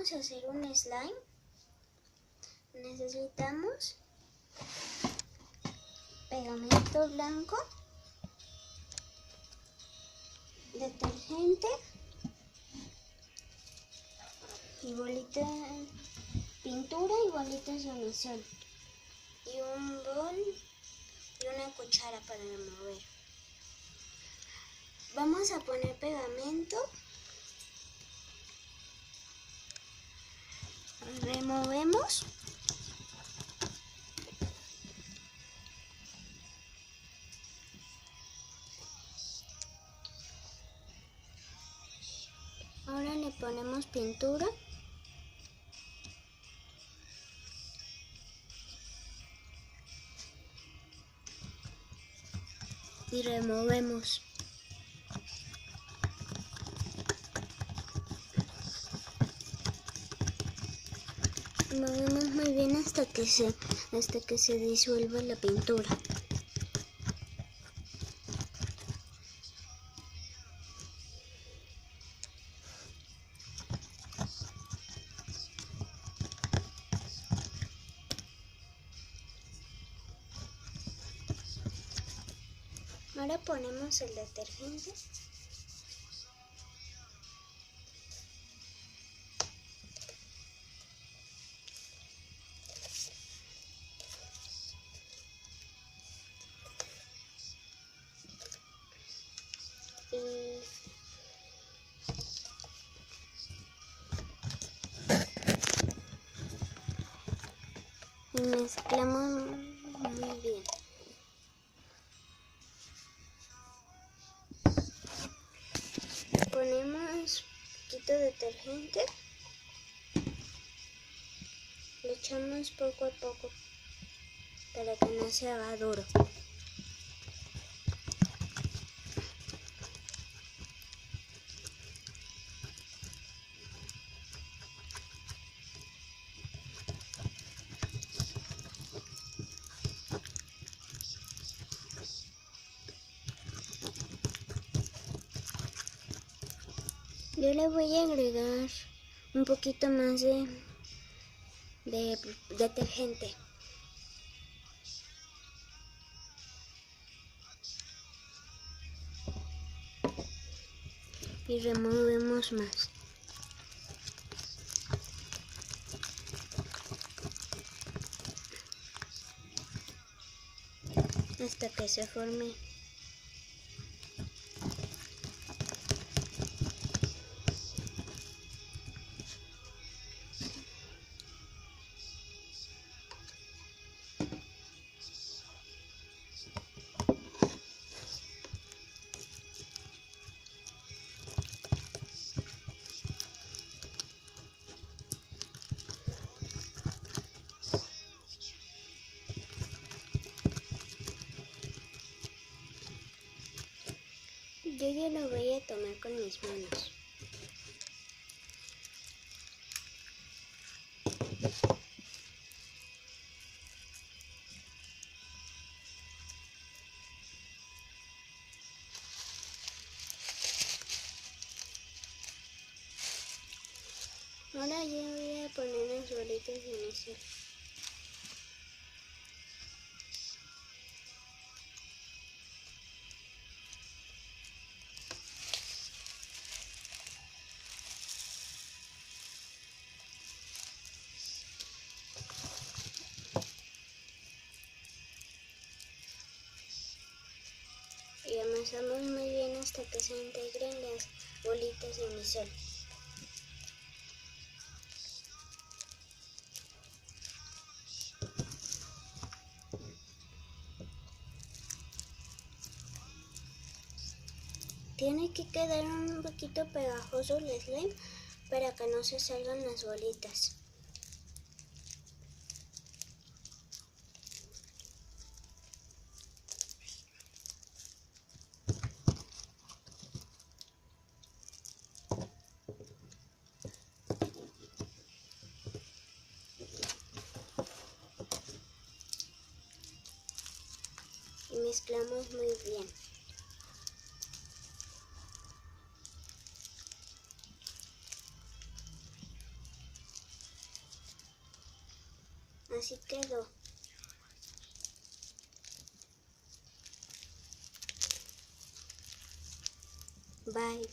vamos a hacer un slime. Necesitamos pegamento blanco, detergente y bolitas, pintura y bolitas de unisol, y un bol y una cuchara para remover. Vamos a poner pegamento, removemos ahora le ponemos pintura y removemos. Movemos muy bien hasta que se disuelva la pintura. Ahora ponemos el detergente. Y mezclamos muy bien. Ponemos un poquito de detergente, le echamos poco a poco para que no se haga duro. Yo le voy a agregar un poquito más de detergente. Y removemos más. Hasta que se forme. Yo ya lo voy a tomar con mis manos. Ahora yo voy a poner las bolitas de unisol. Y amasamos muy bien hasta que se integren las bolitas de unisol. Tiene que quedar un poquito pegajoso el slime para que no se salgan las bolitas. Y mezclamos muy bien. Así quedó. Bye.